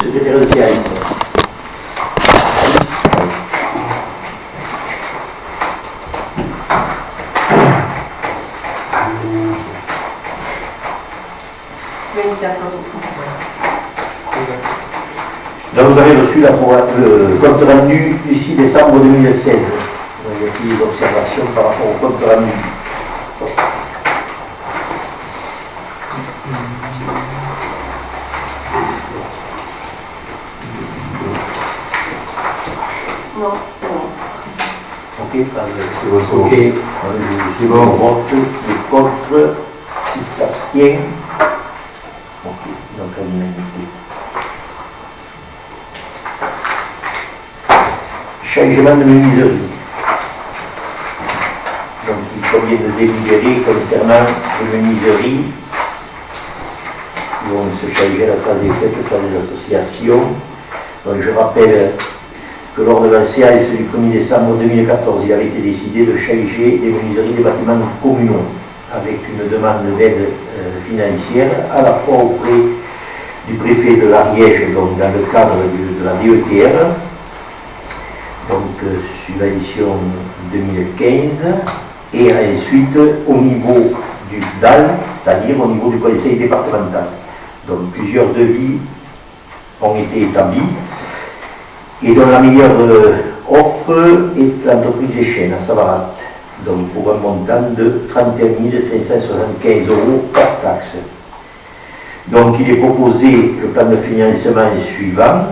secrétaire de CAS. Donc vous avez reçu le compte rendu du 6 décembre 2016. Il y a des observations par rapport au compte rendu. Non. Ok, c'est bon, vote, le contre, il s'abstient. Ok, donc à l'unanimité. Changement de menuiserie. Donc il convient de délibérer concernant les menuiseries qui vont se changer à la salle des fêtes, à la salle des associations. Donc je rappelle que lors de la séance du 1er décembre 2014, il avait été décidé de changer les menuiseries des bâtiments communaux avec une demande d'aide financière à la fois auprès du préfet de l'Ariège, donc dans le cadre de la DETR, donc subvention 2015, et ensuite au niveau du DAL, c'est-à-dire au niveau du conseil départemental. Donc plusieurs devis ont été établis, et dont la meilleure offre est l'entreprise Echene à Savarat, donc pour un montant de 31 575 € hors taxe. Donc il est proposé, le plan de financement est suivant,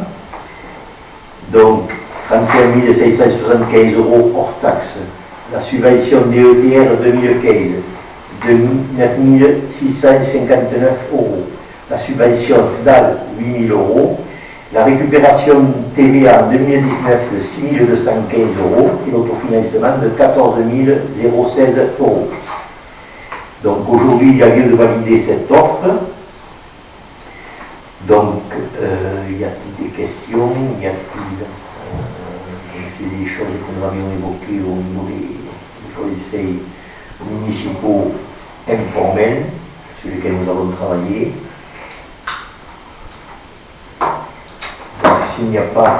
donc 31 575 € hors taxe, la subvention DETR 2015 de 9 659 €, la subvention DAL 8 000 €, la récupération TVA en 2019 de 6 215 € et l'autofinancement de 14 016 €. Donc aujourd'hui, il y a lieu de valider cette offre. Donc, y a-t-il des questions? Y a-t-il c'est des choses que nous avions évoquées au niveau des conseils municipaux informels sur lesquels nous avons travaillé. Donc, s'il n'y a pas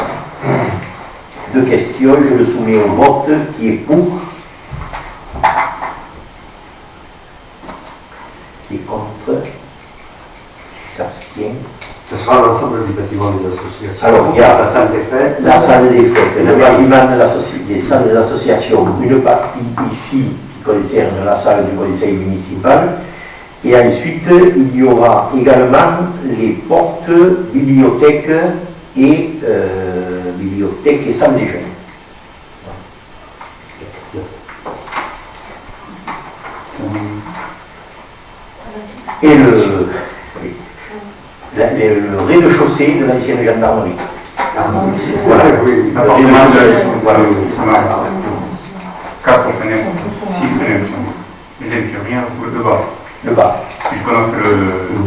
de questions, je le soumets au vote qui est pour, qui est contre, qui s'abstient. Ce sera l'ensemble du bâtiment des associations. Alors, il y a la salle des fêtes, le bâtiment de des salles des associations, une partie ici qui concerne la salle du conseil municipal, et ensuite il y aura également les portes, bibliothèques et salles des jeunes. Et le rez-de-chaussée de l'ancienne gendarmerie. Voilà, oui, voilà, 4 fenêtres, 6 fenêtres, les infirmières, le bas. Le bas. Puisqu'on a fait le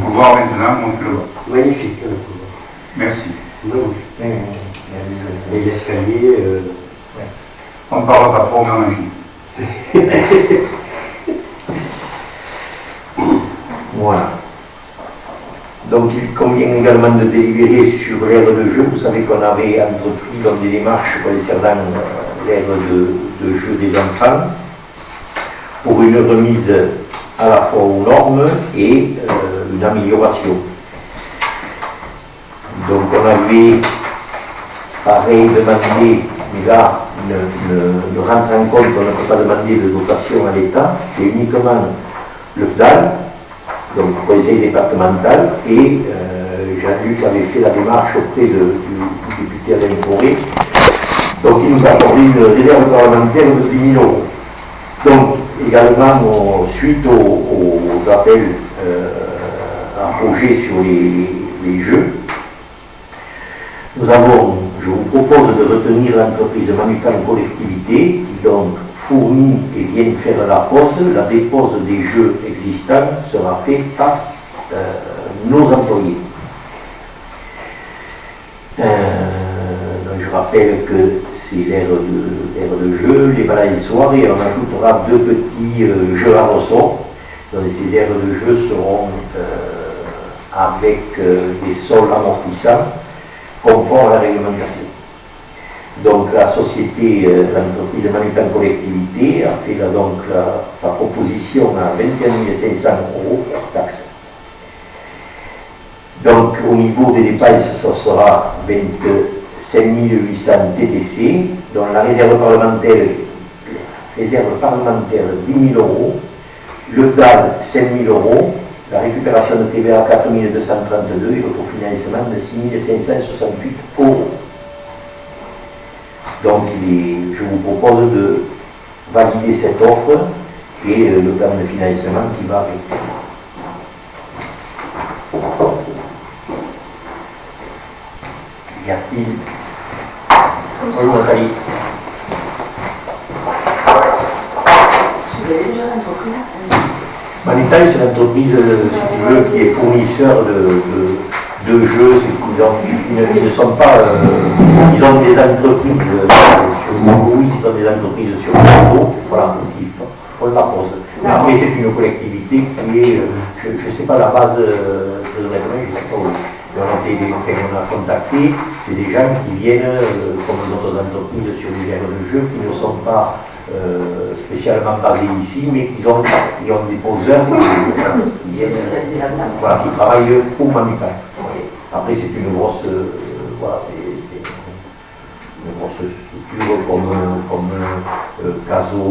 couloir maintenant, on fait le bas. Magnifique, le couloir. Merci. Les escaliers. On ne parle pas trop, mais Voilà. Donc il convient également de délibérer sur l'aire de jeu. Vous savez qu'on avait entrepris comme des démarches concernant l'aire de jeu des enfants pour une remise à la fois aux normes et une amélioration. Donc on avait pareil demandé, mais là ne rentre en compte, on ne peut pas demander de dotation à l'État, c'est uniquement le DAL, donc le conseil départemental, et Jean-Luc avait fait la démarche auprès du député Alain Fauré, donc il nous a accordé une réserve parlementaire de 10 000 €. Donc également, suite aux appels à projets sur les jeux, je vous propose de retenir l'entreprise Manutan Collectivité, qui donc fournit et vient faire la pose. La dépose des jeux existants sera faite par nos employés. Donc je rappelle que c'est l'aire de jeu, les balançoires, et on ajoutera 2 petits jeux à ressort. Donc ces aires de jeu seront avec des sols amortissants conforme à la réglementation. Donc la société, l'entreprise de Manutan Collectivité a fait sa proposition à 21 500 € hors taxe. Donc au niveau des dépenses, ça sera 25 800 TTC, dont la réserve parlementaire 10 000 €, le DAL 5 000 €, la récupération de TVA 4 232 et l'autofinancement de 6 568 €. Donc je vous propose de valider cette offre et le plan de financement qui va avec. Y a-t-il? Bonjour Nathalie. Manutan, c'est l'entreprise, si tu veux, qui est fournisseur de jeux. Ils ne sont pas. Ils ont des entreprises sur Montrouge, ils ont des entreprises sur Bordeaux. Voilà, on la pose. Mais après, c'est une collectivité qui est. Je ne sais pas la base, très honnêtement, je ne sais pas où. On a contacté, c'est des gens qui viennent, comme d'autres entreprises, sur des genres de jeux qui ne sont pas spécialement basés ici, mais qui ont des poseurs qui travaillent pour Manutan. Après, c'est une grosse, une grosse structure comme Caso,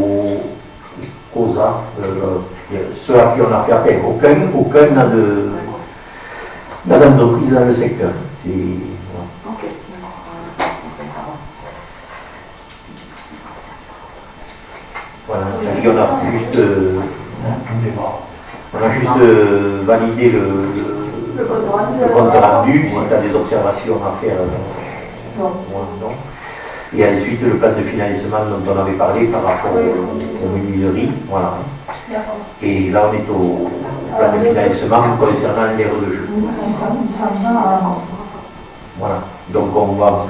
Cosa, ceux à qui on a fait appel. Aucun n'a d'entreprise dans le secteur. Voilà, on a juste validé le compte rendu. Si tu as des observations à faire, non. Et ensuite le plan de financement dont on avait parlé par rapport aux menuiseries. Voilà. Et là on est au plan de financement concernant l'aire de jeu. Voilà. Donc on va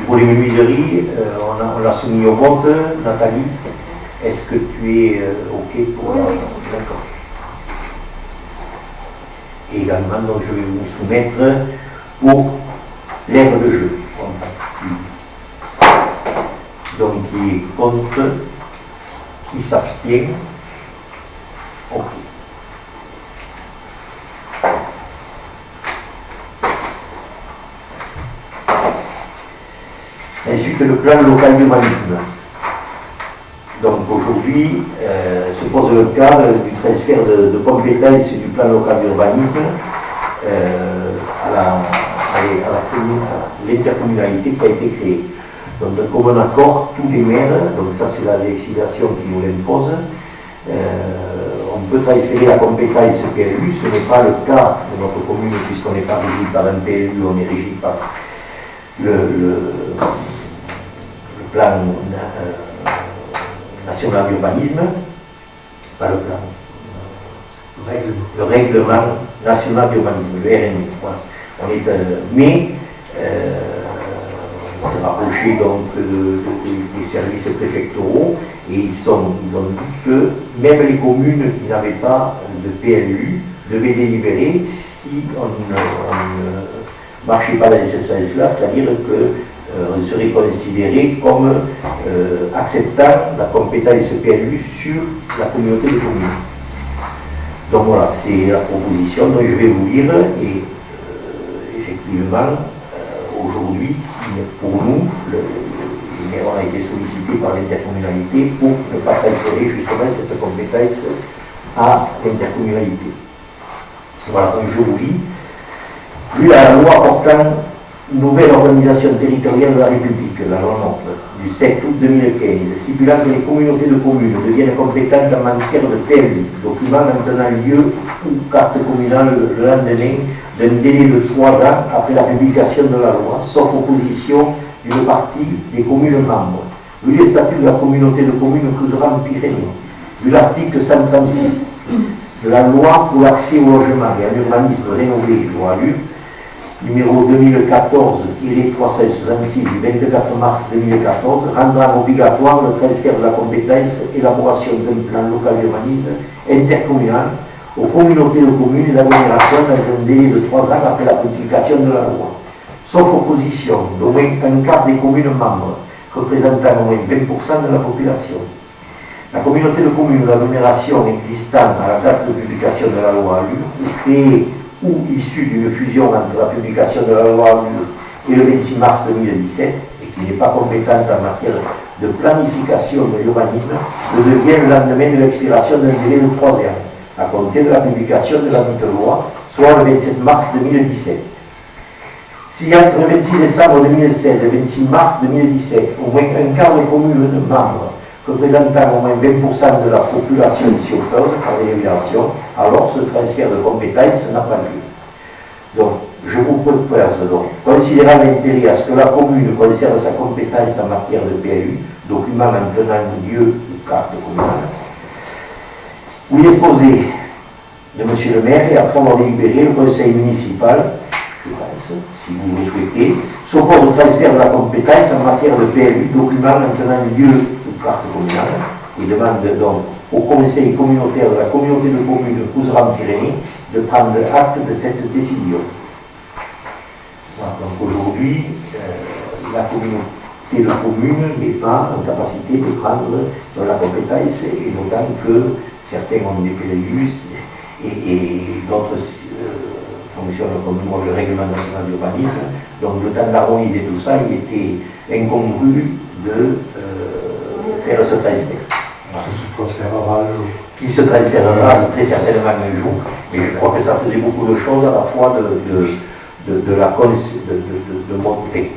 pour les menuiseries, on l'a soumis au vote. Nathalie, est-ce que tu es OK pour la... D'accord. Et également, donc, je vais vous soumettre pour l'aire de jeu. Donc, qui est contre, qui s'abstient. OK. Ensuite, le plan local d'urbanisme. Donc aujourd'hui, se pose le cas du transfert de compétences du plan local d'urbanisme à l'intercommunalité qui a été créée. Donc de commun accord, tous les maires, donc ça c'est la législation qui nous l'impose, on peut transférer la compétence PLU, ce n'est pas le cas de notre commune puisqu'on n'est pas régi par un PLU, on est régi par le plan national d'urbanisme, pas le plan, le règlement national d'urbanisme, le RNU. Voilà. Mais on s'est rapproché donc des services préfectoraux et ils ont dit que même les communes qui n'avaient pas de PLU devaient délibérer si on ne marchait pas dans ce sens-là, c'est-à-dire que on serait considéré comme acceptant la compétence PLU sur la communauté de communes. Donc voilà, c'est la proposition dont je vais vous lire et effectivement, aujourd'hui, pour nous, les maires ont été sollicités par l'intercommunalité pour ne pas transférer justement cette compétence à l'intercommunalité. Voilà, donc je vous lis. Vu à la loi portant nouvelle organisation territoriale de la République, la loi NOTRe, du 7 août 2015, stipulant que les communautés de communes deviennent compétentes en matière de PLU, document maintenant lieu ou carte communale le lendemain d'un délai de 3 ans après la publication de la loi, sauf opposition d'une partie des communes membres. Vu les statuts de la communauté de communes Couserans-Pyrénées, vu l'article 136 de la loi pour l'accès au logement et à l'urbanisme rénové, loi LUP, numéro 2014-366 du 24 mars 2014, rendant obligatoire le transfert de la compétence élaboration d'un plan local d'urbanisme intercommunal aux communautés de communes et d'agglomération dans un délai de 3 ans après la publication de la loi, sauf opposition d'au moins un quart des communes membres, représentant au moins 20% de la population. La communauté de communes ou d'agglomération existant à la date de publication de la loi ALUR, créée ou issue d'une fusion entre la publication de la loi ALUR et le 26 mars 2017, et qui n'est pas compétente en matière de planification de l'urbanisme, le devient le lendemain de l'expiration d'un délai de 3 ans, à compter de la publication de la dite loi, soit le 27 mars 2017. Si entre le 26 décembre 2016 et le 26 mars 2017, au moins un quart des communes de membres représentant au moins 20% de la population s'y oppose par délibération, alors ce transfert de compétences n'a pas lieu. Donc, je vous propose donc, considérant l'intérêt à ce que la commune conserve sa compétence en matière de PLU, document maintenant lieu de carte communale, vous l'exposez de M. le maire et après avoir délibéré, le conseil municipal, je pense, si vous le souhaitez, s'oppose au transfert de la compétence en matière de PLU, document maintenant lieu de carte communale, et demande donc au conseil communautaire de la communauté de communes Couserans-Pyrénées de prendre acte de cette décision. Voilà, donc aujourd'hui, la communauté de communes n'est pas en capacité de prendre la compétence, et d'autant que certains ont des PLU et d'autres fonctionnent comme moi le règlement national d'urbanisme. Donc le temps d'harmoniser tout ça, il était incongru de faire ce transfert. Qui se transférera très certainement un jour, et je crois que ça faisait beaucoup de choses à la fois de montrer,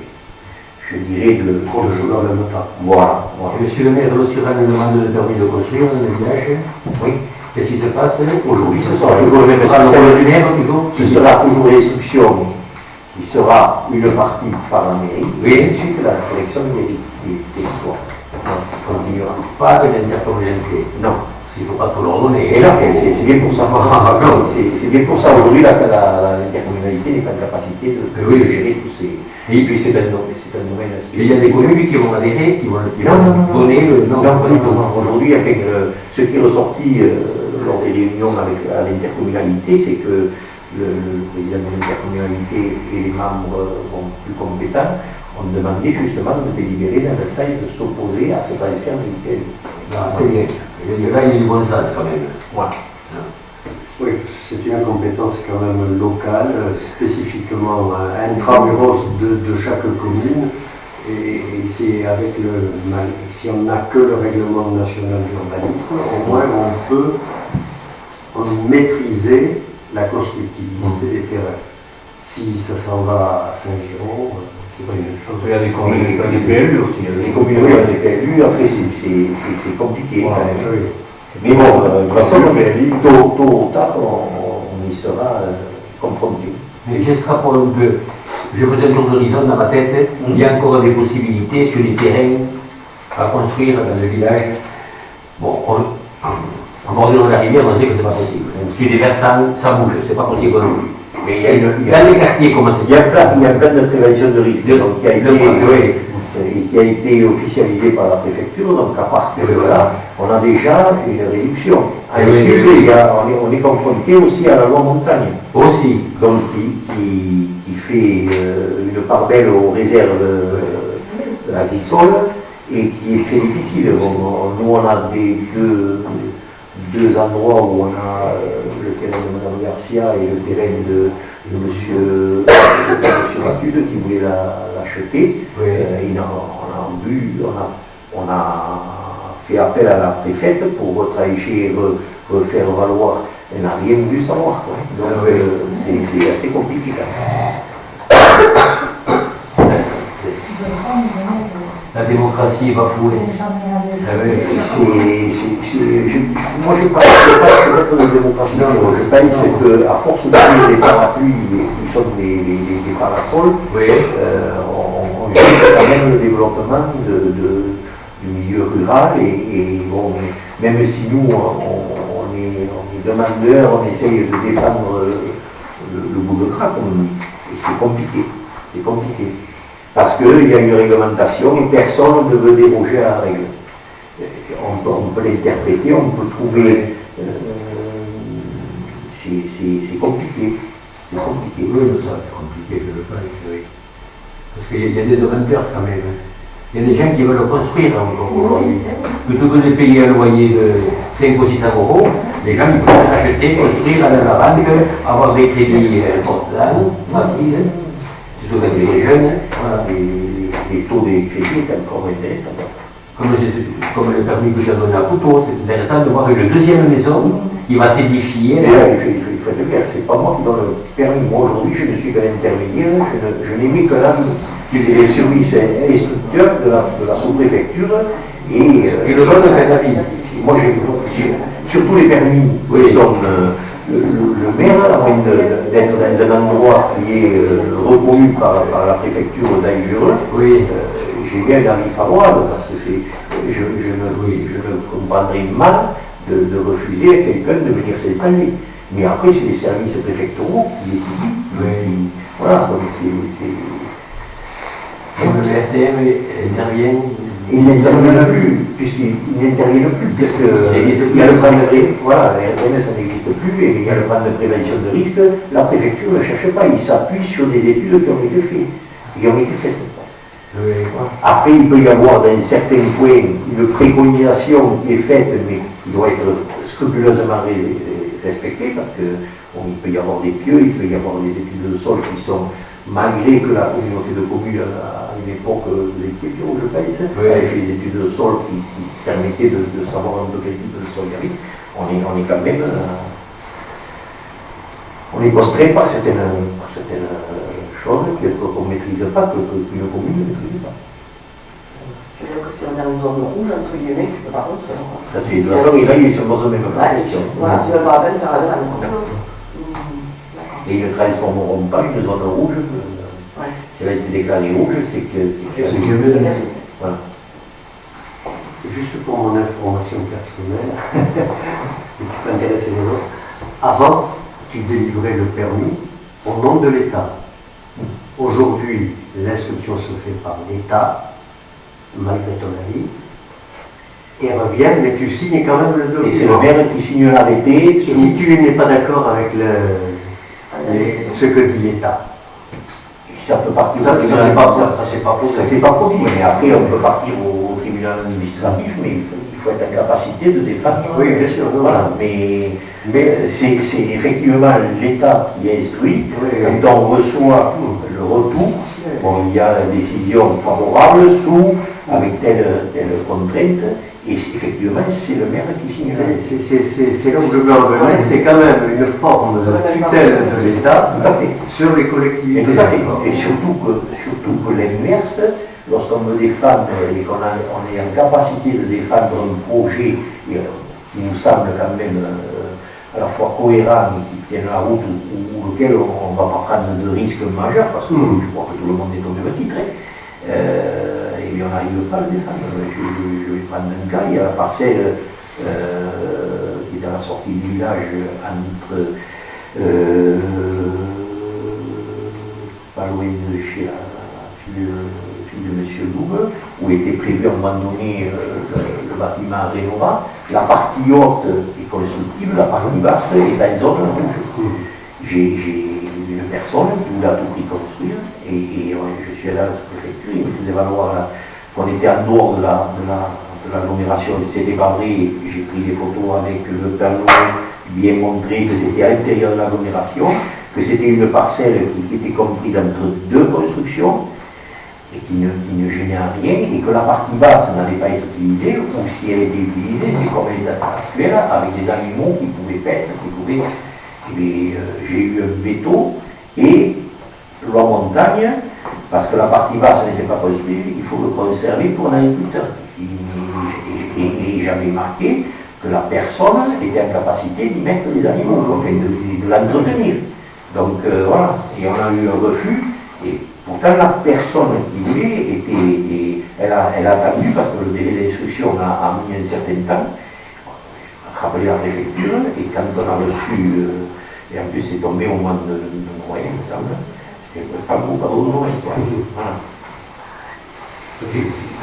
je dirais, de choses en même temps. Voilà. Monsieur le maire, sur un demande de permis de construire dans le village, Oui. qu'est-ce qui se passe Aujourd'hui, ce sera toujours le même système. Ce sera toujours l'instruction qui sera une partie par la mairie, et ensuite la collection des territoires. On ne continuera pas de l'intercommunalité. Non. Il ne faut pas tout leur donner. Et là, c'est bien pour ça. C'est bien pour ça aujourd'hui l'intercommunalité n'est pas en capacité de gérer tous ces. Et puis c'est un domaine spécial. Il y a des communes qui vont adhérer, qui vont donner le. Non, pas du tout. Aujourd'hui, avec ce qui est ressorti lors des réunions à l'intercommunalité, c'est que le président de l'intercommunalité et les membres plus compétents ont demandé justement de délibérer dans le sens de s'opposer à ce transfert du PLU. C'est bien. Là, il y a du bon sens quand même. Voilà. Oui, c'est une compétence quand même locale, spécifiquement intramuros de chaque commune. Et c'est avec si on n'a que le règlement national d'urbanisme, au moins on peut maîtriser la constructibilité des terrains. Si ça s'en va à Saint-Giron, c'est pas une chose. Il y a des PLU aussi. Les communautés ont des PLU, après c'est compliqué. Oui. Mais bon, de toute façon, tôt ou tard, on y sera confronté. Mais j'extrapole un peu. Je faisais un tour d'horizon dans ma tête. Il y a encore des possibilités sur les terrains à construire dans le village. Bon, en bordure de la rivière, on sait que c'est pas possible. Sur des versants, ça bouge, c'est pas possible non plus. Mais dans les quartiers, comment c'est? Il y a un plan de prévention de risque qui a été officialisé par la préfecture, donc à partir de là, on a déjà une réduction. Ensuite, on est confronté aussi à la loi montagne. Aussi. Donc qui fait une part belle aux réserves agricoles et qui est très difficile. Nous, on a deux endroits où on a le terrain de Mme Garcia et le terrain de M. Batude qui voulait l'acheter. Oui. On a fait appel à la préfète pour refaire valoir. Elle n'a rien voulu savoir. Donc c'est assez compliqué. La démocratie est bafouée. Moi je pense que de démocratie, je pense qu'à force de des parapluies qui sont des parasols, on cherche quand même le développement du milieu rural et bon, même si nous on est demandeurs, on essaye de défendre le bout de gras, comme on dit, et c'est compliqué. Parce qu'il y a une réglementation et personne ne veut déroger à la règle. On peut l'interpréter, on peut trouver c'est compliqué. C'est compliqué. Oui, ça c'est compliqué, je le pense, oui. Parce qu'il y a des demandeurs quand même. Il y a des gens qui veulent le construire encore aujourd'hui. Plutôt que de payer un loyer de 5 ou 6 euros, les gens ils peuvent acheter, construire, aller à la banque, avoir des crédits importants, faciles, surtout avec les jeunes. Voilà. Les taux des crédits est encore intéressant. Comme le permis que j'ai donné à Couteau, c'est intéressant de voir une deuxième maison qui va s'édifier. Il faut être clair, c'est pas moi qui donne le permis. Moi aujourd'hui, je ne suis qu'un intermédiaire, je n'ai mis que l'âme. C'est les services instructeurs de la sous-préfecture et le vote de la famille. Moi, surtout les permis, qui sont le maire, à moins d'être dans un endroit qui est reconnu par la préfecture d'Aïgereux, Oui. j'ai bien un avis favorable parce que je ne comprendrais mal de refuser à quelqu'un de venir s'installer. Mais après, c'est les services préfectoraux qui étudient. Oui. Voilà, donc c'est. Le VRTM intervient. Il n'intervient plus, puisqu'il n'intervient plus, parce qu'il y a le plan de prévention, voilà, la RTM ça n'existe plus, et il y a le plan de prévention de risque, la préfecture ne cherche pas, il s'appuie sur des études qui ont été faites. Oui. Après, il peut y avoir dans certains points une préconisation qui est faite, mais qui doit être scrupuleusement respectée, parce qu'il peut y avoir des pieux, il peut y avoir des études de sol qui sont, malgré que la communauté de communes à une époque de l'écriture, je pense, avait fait des études de sol qui permettaient de savoir un peu quel type de sol il y avait, on est quand même, on est constreint par certaines choses qu'on ne maîtrise pas, qu'une commune ne maîtrise pas. Je veux dire que si on est dans une zone rouge, entre guillemets, tu peux pas construire. Ça c'est de toute façon, là, ils sont dans même question. Voilà, tu ne veux pas à peine faire la demande. Et ils ne transformeront pas une zone rouge. Si elle a été déclarée rouge, c'est que C'est que mieux de la vie. Voilà. C'est juste pour mon information personnelle, et qui peut intéresser les autres. Avant, tu délivrais le permis au nom de l'État. Aujourd'hui, l'instruction se fait par l'État, malgré ton avis, et revient, mais tu signes quand même le document. Et c'est le maire qui signe l'arrêté. Et si tu n'es pas d'accord avec ce que dit l'État, ça peut partir. Ça, c'est pas possible. Ça c'est pas possible. Mais après, on peut partir au tribunal administratif, mais il faut être en capacité de défendre. Oui, bien sûr. Voilà. Mais c'est effectivement l'État qui instruit. Quand on reçoit le retour, bon, il y a la décision favorable avec telle contrainte. Et effectivement, c'est le maire qui signe. C'est là où je veux en venir, c'est quand même une forme de tutelle de l'État sur les collectivités. Et tout à fait. Et surtout que l'inverse, lorsqu'on veut défendre et qu'on est en capacité de défendre un projet qui nous semble quand même à la fois cohérent et qui tient la route ou lequel on ne va pas prendre de risques majeurs, parce que je crois que tout le monde est au même titre. Et on n'arrive pas à le défendre. Je vais prendre un cas, il y a la parcelle qui est à la sortie du village entre pas loin de chez la fille de M. Double, où était prévu à un moment donné le bâtiment Rénova. La partie haute est constructible, la partie basse est dans zone rouge. J'ai une personne qui voulait à tout prix construire, et je suis allé à la sous-préfecture, il me faisait valoir qu'on était en dehors de l'agglomération de Cédé-Babré. J'ai pris des photos avec le panneau bien montré que c'était à l'intérieur de l'agglomération, que c'était une parcelle qui était comprise entre deux constructions et qui ne gênait à rien, et que la partie basse n'allait pas être utilisée, ou si elle était utilisée, c'est comme elle est actuelle, avec des animaux qui pouvaient paître, qui pouvaient. J'ai eu un veto et loi montagne, parce que la partie basse n'était pas construite, il faut le conserver pour l'agriculteur. Et j'avais marqué que la personne était en capacité d'y mettre des animaux, donc de l'entretenir. Donc voilà, et on a eu un refus, et pourtant la personne qui voulait elle a attendu, parce que le délai d'instruction a mis un certain temps, rappelé la préfecture, et quand on a reçu, et en plus c'est tombé au mois de Noël, il me semble, c'était pas beaucoup, pas beaucoup de Noël, quoi. Voilà.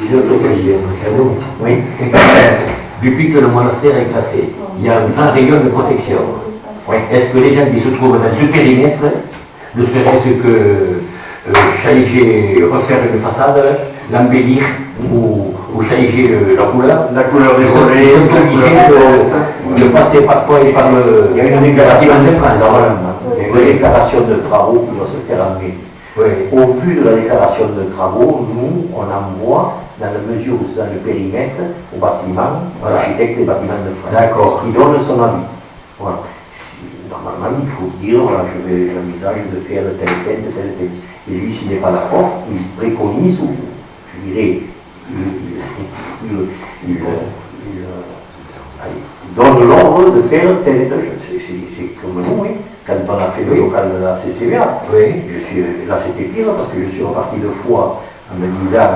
Une autre question, oui. Depuis que le monastère est classé, il y a un grand rayon de protection. Oui. Est-ce que les gens qui se trouvent dans ce périmètre, ne serait-ce que changer, refaire une façade, l'embellir ou changer la couleur des ils volets, sont obligés de passer par quoi et par le... Il y a une déclaration de France. Il y a une déclaration de travaux qui doit se faire en mai. Oui. Au vu de la déclaration de travaux, nous, on envoie, dans la mesure où c'est dans le périmètre, au bâtiment, à l'architecte des bâtiments de France. D'accord. Qui donne son avis. Voilà. Normalement, il faut dire, voilà, j'envisage de faire tel. Et lui, s'il n'est pas d'accord, il préconise, ou je dirais, il donne l'ordre de faire tel et tel. C'est comme nous, oui. Quand on a fait le local de la CCVA, là c'était pire parce que je suis reparti 2 fois en me disant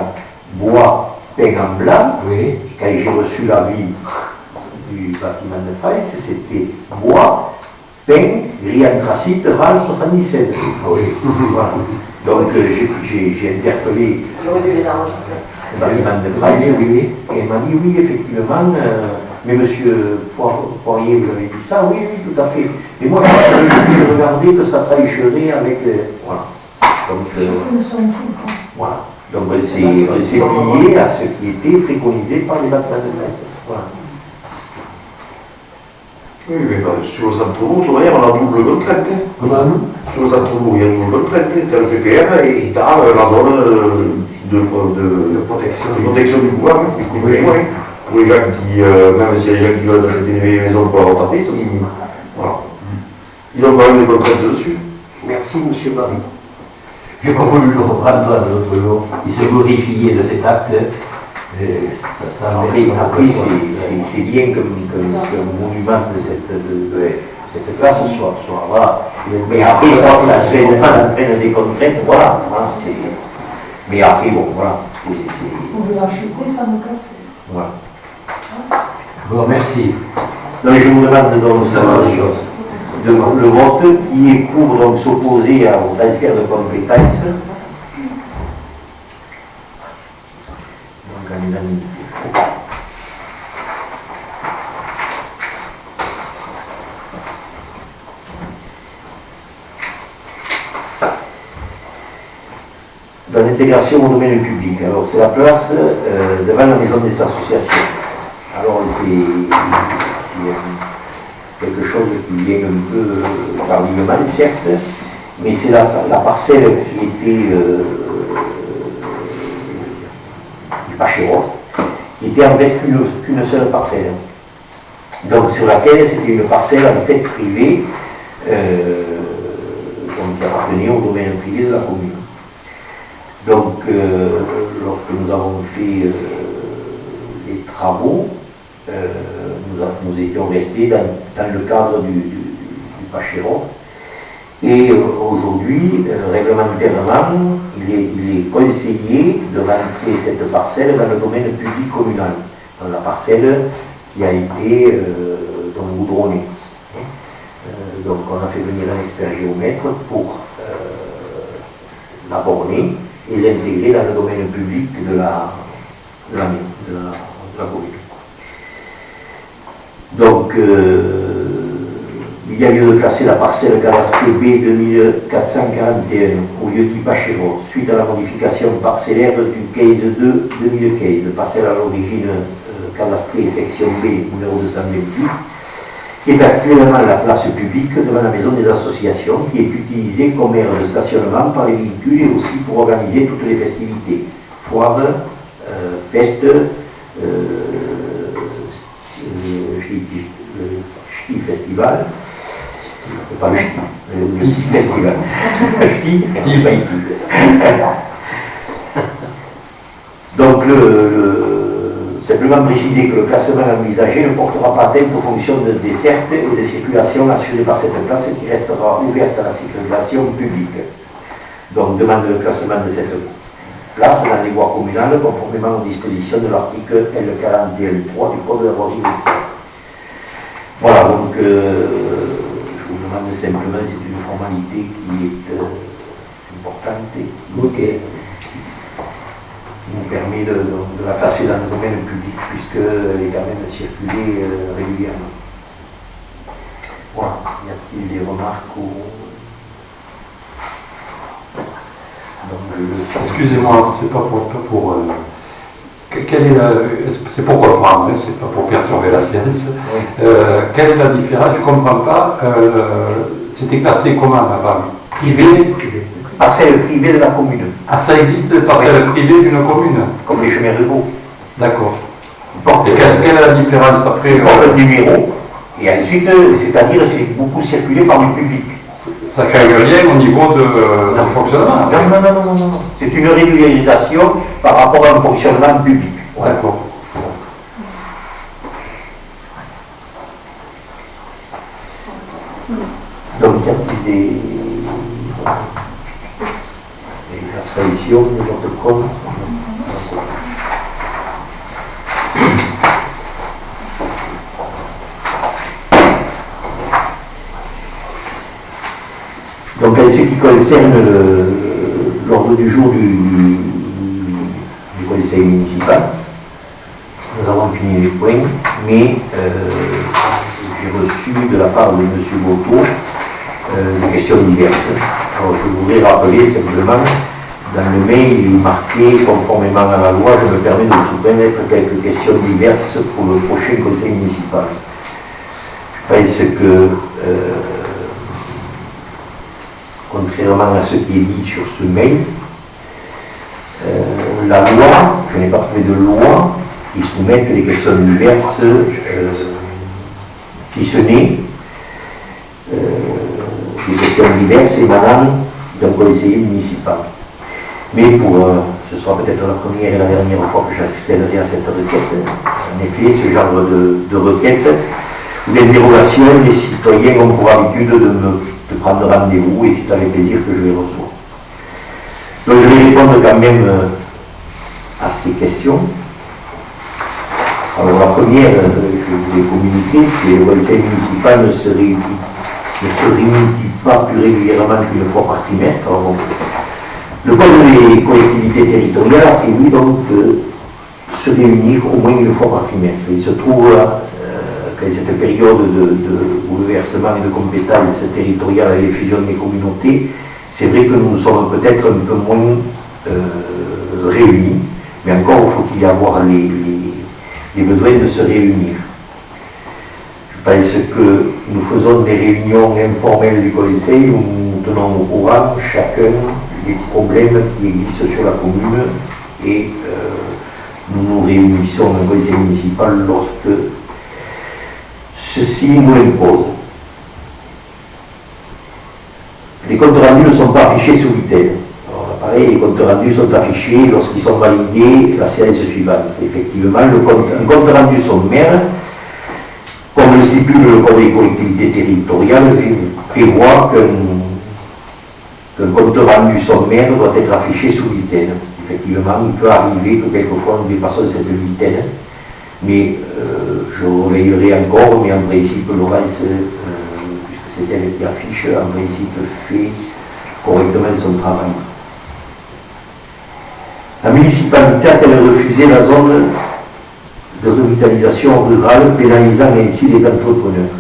bois peint en blanc. Oui. Quand j'ai reçu l'avis du bâtiment de Faïs, c'était bois peint gris anthracite RAL 77. Oui. Voilà. Donc j'ai interpellé J'aurais dû les enregistrer. le bâtiment de Faïs et il m'a dit oui, effectivement. Mais monsieur Poirier, vous avez dit ça, oui, tout à fait. Mais moi, je regardais que ça tricherait avec... voilà. Donc, voilà. Donc, on s'est plié à ce qui était préconisé par les bâtiments de presse. Voilà. Oui, mais sur le centre-bourg, de toute manière, on a double retraite. Comment? Sur le centre-bourg, il y a une double retraite. Tu as le PPR et tu as la zone de protection du pouvoir. Pour les gens qui, même si les gens qui veulent acheter des maisons pour la retaper, ils ont quand même des contraintes dessus. Merci, monsieur Marie. J'ai pas voulu le reprendre l'autre jour. Il se glorifiait de cet acte. Après, c'est bien que le monument de cette place soit voilà. Mais après, ça entraîne des contraintes, voilà. Mais après, bon, voilà. On veut l'acheter, ça me casse. Voilà. Bon, merci. Donc je vous demande donc savoir des choses. Le vote qui est pour donc s'opposer au transfert de compétences. Donc à l'unanimité. Dans l'intégration au domaine public, alors c'est la place devant la maison des associations. Alors c'est quelque chose qui vient un peu tardivement, certes, mais c'est la parcelle qui était du Pachéro, qui était en fait qu'une seule parcelle. Donc sur laquelle c'était une parcelle en fait privée, donc qui appartenait au domaine privé de la commune. Donc lorsque nous avons fait les travaux, nous étions restés dans le cadre du Pachéro. Et aujourd'hui, réglementairement, il est conseillé de rentrer cette parcelle dans le domaine public communal, dans la parcelle qui a été goudronnée. Donc on a fait venir un expert géomètre pour la borner et l'intégrer dans le domaine public de la commune. Donc, il y a lieu de classer la parcelle cadastrée B 2441 au lieu du Pachéro, suite à la modification parcellaire du case 2 2015, le parcelle à l'origine cadastrée section B numéro 228, qui est actuellement la place publique devant la maison des associations, qui est utilisée comme aire de stationnement par les véhicules et aussi pour organiser toutes les festivités, foires, fêtes, Ch'ti festival, pas le Ch'ti, le Ch'ti festival. Ch'ti, c'est pas ici. Donc, simplement préciser que le classement envisagé ne portera pas atteinte aux fonctions de desserte et de circulation assurées par cette place qui restera ouverte à la circulation publique. Donc, demande le classement de cette place dans les voies communales conformément aux dispositions de l'article L41.3 du Code de la voirie routière. Voilà, donc je vous demande simplement, c'est une formalité qui est importante et qui nous permet de la placer dans le domaine public puisqu'elle est quand même circulée régulièrement. Voilà. Y a-t-il des remarques ou... Excusez-moi, c'est pas pour c'est pour comprendre, hein, c'est pas pour perturber la séance. Quelle est la différence? Je ne comprends pas. C'était classé comment là-bas? Privé? Parcelle privée de la commune. Ah, ça existe, parcelle privée d'une commune? Comme les chemins ruraux. D'accord. Et quelle est la différence après? Le numéro. Et ensuite, c'est-à-dire, c'est beaucoup circulé par le public. Ça fait un lien au niveau de fonctionnement? Non. C'est une régularisation par rapport à un fonctionnement public. D'accord. Donc, il y a des abstractions, des protocoles. Donc, en ce qui concerne l'ordre du jour du conseil municipal, nous avons fini les points, mais j'ai reçu de la part de M. Boto des questions diverses. Alors, je voudrais rappeler simplement, dans le mail, il est marqué, conformément à la loi, je me permets de soumettre quelques questions diverses pour le prochain conseil municipal. Je pense que contrairement à ce qui est dit sur ce mail, la loi, je n'ai pas trouvé de loi qui soumette des questions diverses, si ce n'est des questions diverses émanant d'un conseiller municipal. Mais ce sera peut-être la première et la dernière fois que j'accéderai à cette requête. En effet, ce genre de requête ou d'interrogation, les citoyens ont pour habitude de prendre rendez-vous et c'est avec plaisir que je les reçois. Donc je vais répondre quand même à ces questions. Alors la première, je vous ai communiqué, c'est que le conseil municipal ne se réunit pas plus régulièrement qu'une fois par trimestre. Alors, bon, le code des collectivités territoriales attribue donc se réunir au moins une fois par trimestre. Il se trouve que cette période de bouleversement et de compétences territoriales avec les fusions des communautés, c'est vrai que nous sommes peut-être un peu moins réunis, mais encore faut-il y avoir les besoins de se réunir. Je pense que nous faisons des réunions informelles du conseil où nous tenons au courant chacun des problèmes qui existent sur la commune et nous nous réunissons au conseil municipal lorsque ceci nous l'impose. Les comptes rendus ne sont pas affichés sous vitelle. Alors, pareil, les comptes rendus sont affichés lorsqu'ils sont validés la séance suivante. Effectivement, un compte rendu sommaire, comme le stipule le code des collectivités territoriales, prévoit qu'un compte rendu sommaire doit être affiché sous vitelle. Effectivement, il peut arriver que quelquefois nous dépassons cette vitelle, mais je reveillerai encore, mais en principe, Laurence, puisque c'est elle qui affiche, en principe, fait correctement son travail. La municipalité a-t-elle refusé la zone de revitalisation rurale, pénalisant ainsi les entrepreneurs?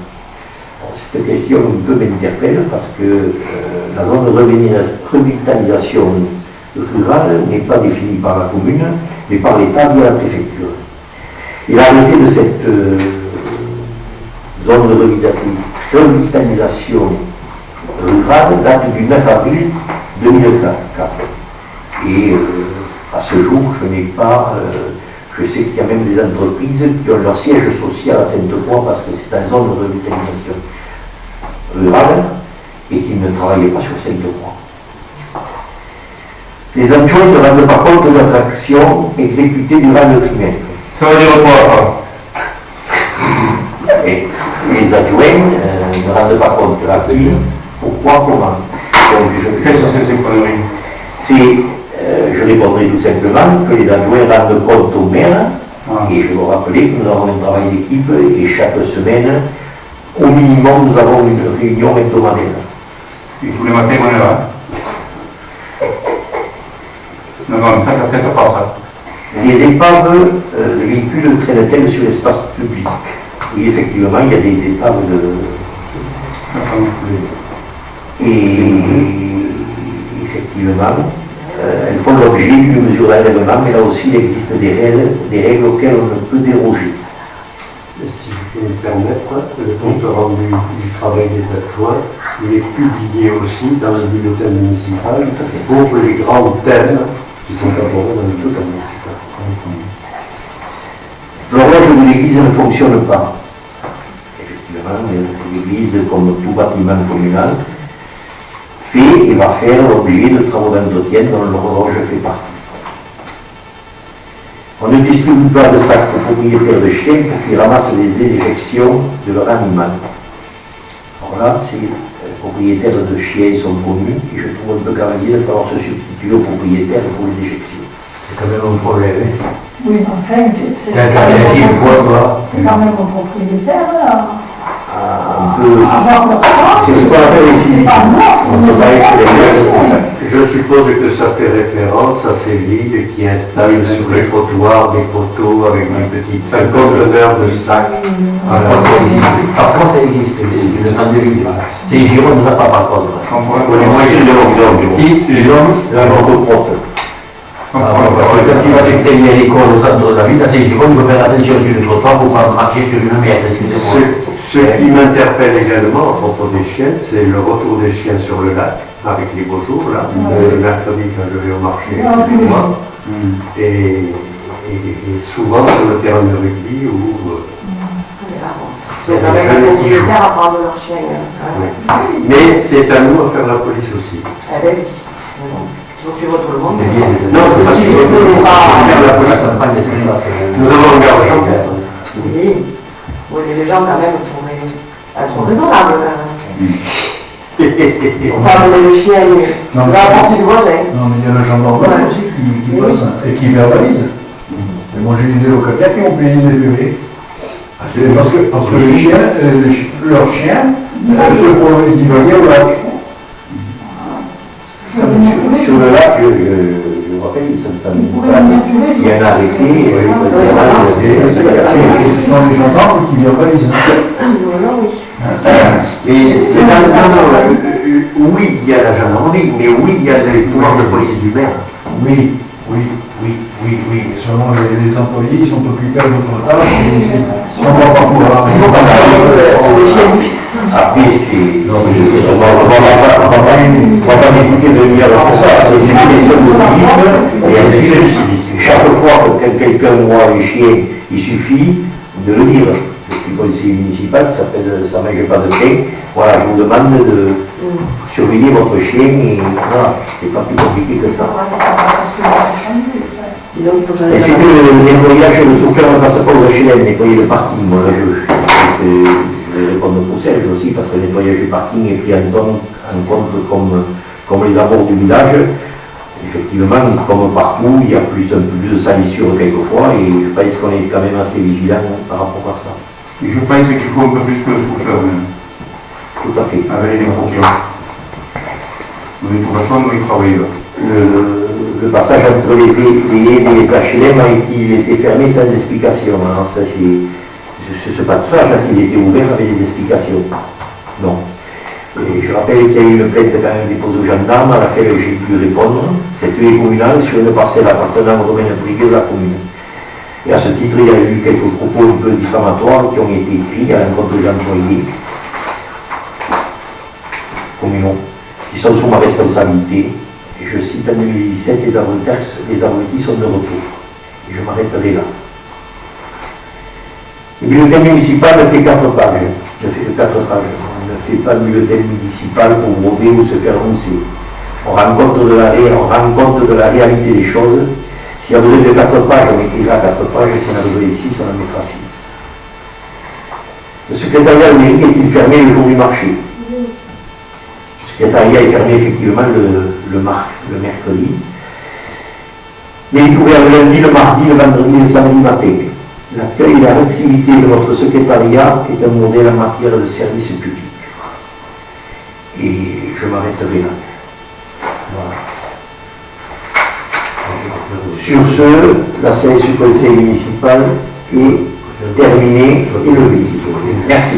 Cette question un peu m'interpelle parce que la zone de revitalisation rurale n'est pas définie par la commune, mais par l'État via la préfecture. Et l'arrêté de cette zone de revitalisation rurale date du 9 avril 2004. Et à ce jour, je sais qu'il y a même des entreprises qui ont leur siège social à Sainte-Croix parce que c'est une zone de revitalisation rurale et qui ne travaillent pas sur Sainte-Croix. Les adjoints ne rendent pas compte de notre action exécutée durant le trimestre. Ça veut dire quoi? Et les adjoints ne rendent pas compte de la vie, pourquoi, comment. Qu'est-ce que c'est ces conneries? Je répondrai tout simplement que les adjoints rendent compte au maire, et je vais vous rappeler que nous avons un travail d'équipe, et chaque semaine, au minimum, nous avons une réunion hebdomadaire. Et tous les matins, on est là. Non, ça ne fait pas ça. Les épaves, les véhicules traînent-elles sur l'espace public? Oui, effectivement, il y a des épaves de Et effectivement, elles font l'objet d'une mesure d'enlèvement, mais là aussi il existe des règles auxquelles on ne peut déroger. Si je peux me permettre, le compte rendu du travail des adjoints, il est publié aussi dans le bulletin municipal pour les grands thèmes qui sont abordés dans le bulletin municipal. L'horloge de l'église ne fonctionne pas. Effectivement, l'église, comme tout bâtiment communal, fait et va faire l'objet de travaux d'entretien dont l'horloge fait partie. On ne distribue pas de sacs aux propriétaires de chiens pour qu'ils ramassent les éjections de leur animal. Alors là, les propriétaires de chiens sont connus et je trouve un peu cavalier de falloir se substituer aux propriétaires pour les éjections. C'est quand même un problème. Oui, mais enfin, c'est Quand quand même un propriétaire, là. On peut... Avoir leur C'est ce qu'on appelle les civils. On ne peut pas être les Je suppose que ça fait référence à ces villes qui installent sur les trottoirs des poteaux avec un petit conteneur de sacs. Parfois ça existe, c'est une grande ville. C'est Gironde, n'a pas par contre. Moi, j'ai de Si, Gironde, la grande porte. quand tu vas t'exprimer à l'école au centre de la ville, c'est Gironde, il faut faire attention sur le trottoir pour pas marcher sur une merde, excusez-moi. Ce qui m'interpelle également à propos des chiens, c'est le retour des chiens sur le lac, avec les beaux jours, là, le mercredi quand je vais au marché, excusez-moi. Et souvent sur le terrain de rugby où... C'est quand même un propriétaire à prendre leur chien. Mais c'est à nous à faire la police aussi. Eh bien oui. Il faut que tu vois tout le monde. Non, c'est pas si tu veux faire la police. Nous avons un garçon. Oui. Oui, les gens quand même elles sont raisonnables quand même. On parle de chien, mais on va apporter du voisin. Non, mais il y a le gendarme aussi qui passe et qui verbalise. Et moi j'ai des locataires qui ont payé des PV. Parce que les chiens, leurs chiens, se pour les divaguer au lac. Sur le lac, je me rappelle, il y a un arrêté, Dans les gendarmes qui verbalisent. Et c'est oui, il y a la gendarmerie, mais oui, il y a les pouvoirs de police du maire. Oui. Mais seulement les employés, ils sont occupés à d'autres tâches. Si on ne va pas pouvoir après, c'est... On va pas discuter de venir pour ça, c'est une question de civisme et un sujet de civisme. Chaque fois que quelqu'un voit un chien, il suffit de le dire. Je suis policier municipal, ça ne mange pas de pain. Voilà, je vous demande de surveiller votre chien et voilà, c'est pas plus compliqué que ça. Et c'est que le nettoyage, le souffleur ne passe pas aux HLM, nettoyer le parking. Moi, je vais répondre pour ça, aussi, parce que le nettoyage du parking est pris en compte comme les abords du village. Effectivement, comme partout, il y a un peu plus de salissure quelquefois, et je pense qu'on est quand même assez vigilant par rapport à ça. Et je pense qu'il faut un peu plus que le souffleur, Tout à fait. avec les procureurs. De toute façon, nous y travaillons. Le passage entre les HLM il était fermé sans explication. Alors ça, ce passage, il était ouvert avec des explications. Non. Et je rappelle qu'il y a eu une plainte quand même déposée aux gendarmes à laquelle j'ai pu répondre. Cette haie communale sur une parcelle appartenant au domaine privé de la commune. Et à ce titre, il y a eu quelques propos un peu diffamatoires qui ont été écrits à l'encontre des employés communaux, qui sont sous ma responsabilité. Et je cite en 2017, les abrutis sont de retour. Et je m'arrêterai là. Le bulletin municipal fait 4 pages. Je fais 4 pages. On ne fait pas de bulletin municipal pour voter ou se faire annoncer. On rend compte de la réalité des choses. S'il y a besoin de 4 pages, on écrira 4 pages. Si on a besoin de 6, on en mettra 6. Le secrétariat de mairie est-il fermé le jour du marché? Le secrétariat est fermé effectivement le mercredi. Mais il est ouvert le lundi, le mardi, le vendredi et le samedi matin. L'accueil et la réactivité de notre secrétariat est un modèle en matière de service public. Et je m'arrêterai là. Voilà. Sur ce, la séance du conseil municipal est terminée et levée. Merci.